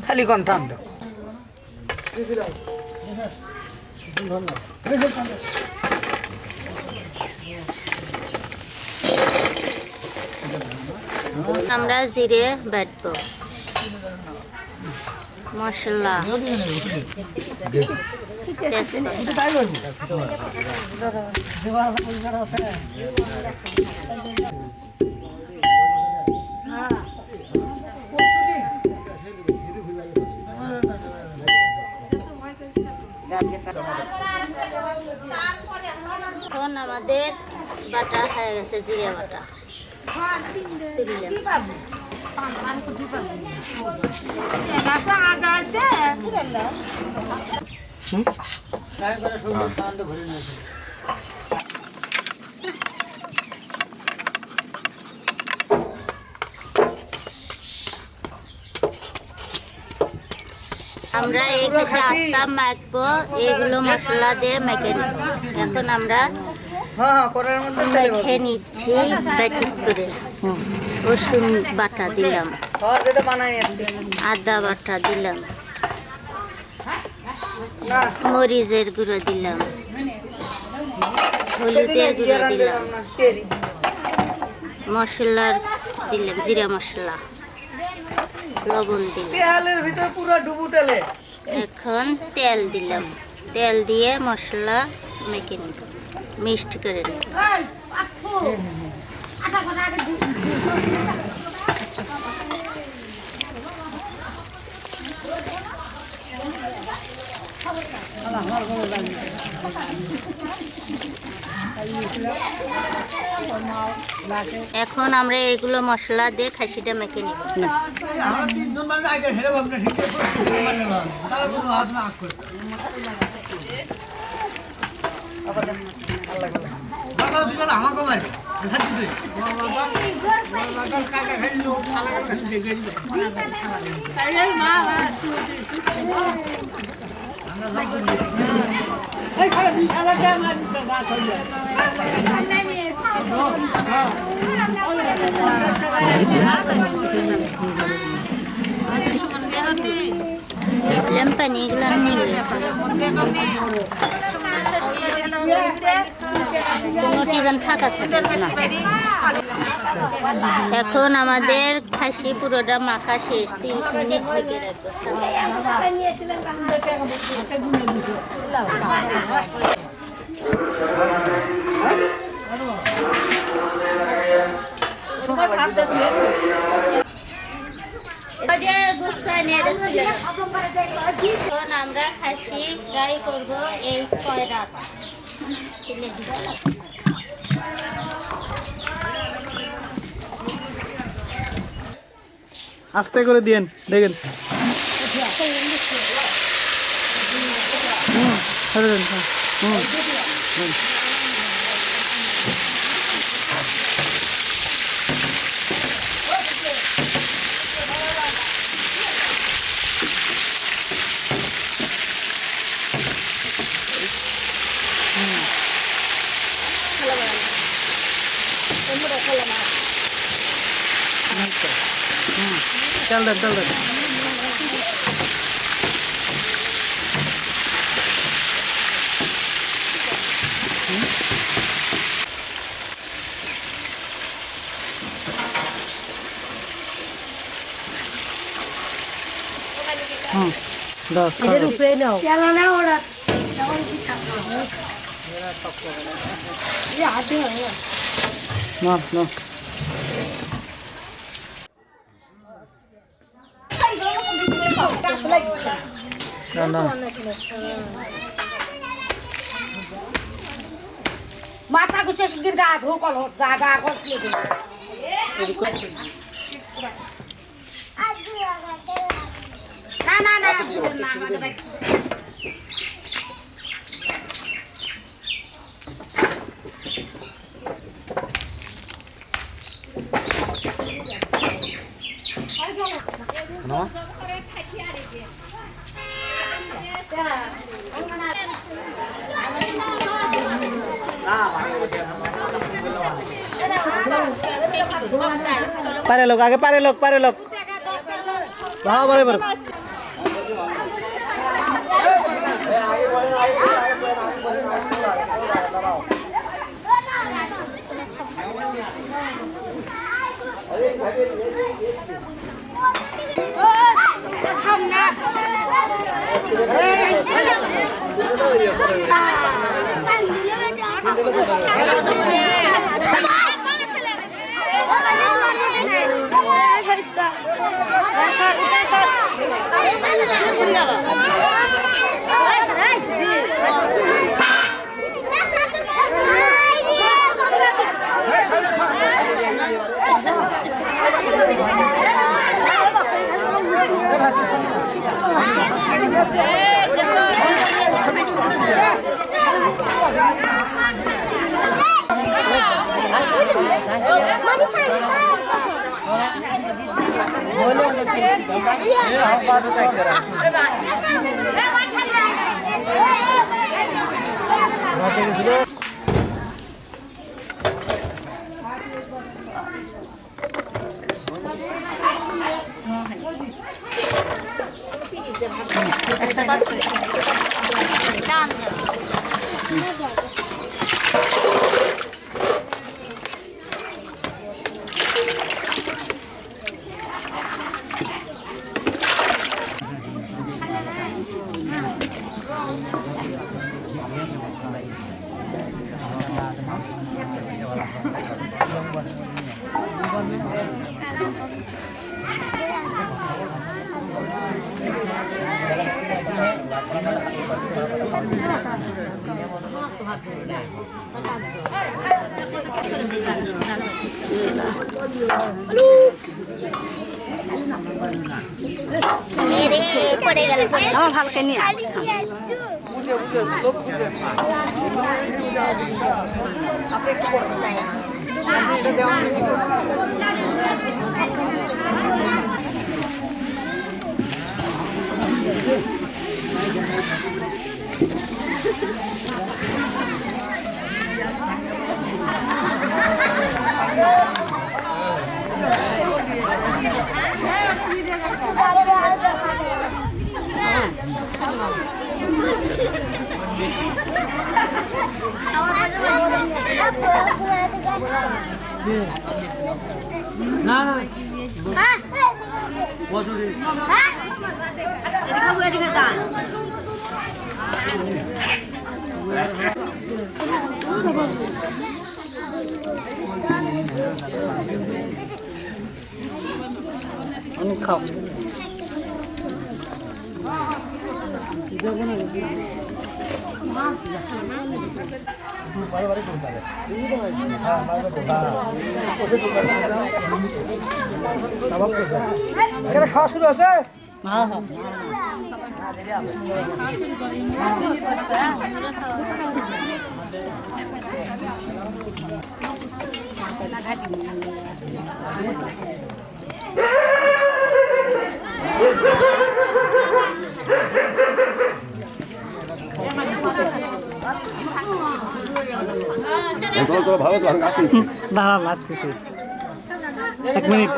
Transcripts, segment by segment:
খালি কোন টান দাও আমরা জিরে বাটবো মশলা এখন আমাদের বাটা হয়ে গেছে জিরে বাটা আমরা এই আস্তা মাখবো এগুলো মশলা দিয়ে মেখে নিব এখন আমরা মেখে নিচ্ছি ব্যাটিং করে রসুন বাটা দিলাম আদা বাটা দিলাম মরিচের গুঁড়ো দিলাম হলুদের গুঁড়ো দিলাম মশলার দিলাম জিরা মশলা লবণ দিলাম এখন তেল দিলাম তেল দিয়ে মশলা মেখে নিব মিক্সড করে নিব এখন আমরা এগুলো মশলা দিয়ে খাসিটা মেখে নিব পানি এগুলো ফাঁকা থাকে না। এখন আমাদের খাসি পুরোটা মাখা শেষ 30 মিনিট ঢেকে এখন আমরা খাসি ফ্রাই করবো এই কয়রা আস্তে করে দিয়েন দেখেন चल रहा इधर ऊपर ना चलो ना ओरा ये आते हैं ना ना না মাথা গুছে শিগগির গা ধো কল গা করছিস না না না না আমাদের पारे लोग आगे पारे लोग भाव बराबर আমার ভালকে নিয়ে না না বসো রে অনেক খাও এখানে খাওয়া শুরু আছে হ্যাঁ হ্যাঁ ভালো তো দাঁড়ান আসতেছি 1 মিনিট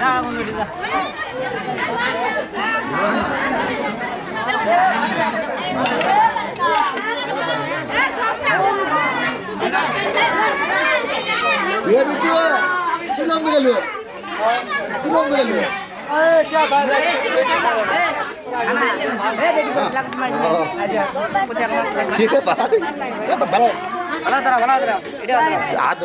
না ये भी तू किलो में गलो किलो में गलो ए क्या बात है ठीक है बात है बड़ा बड़ा तेरा এটা হাত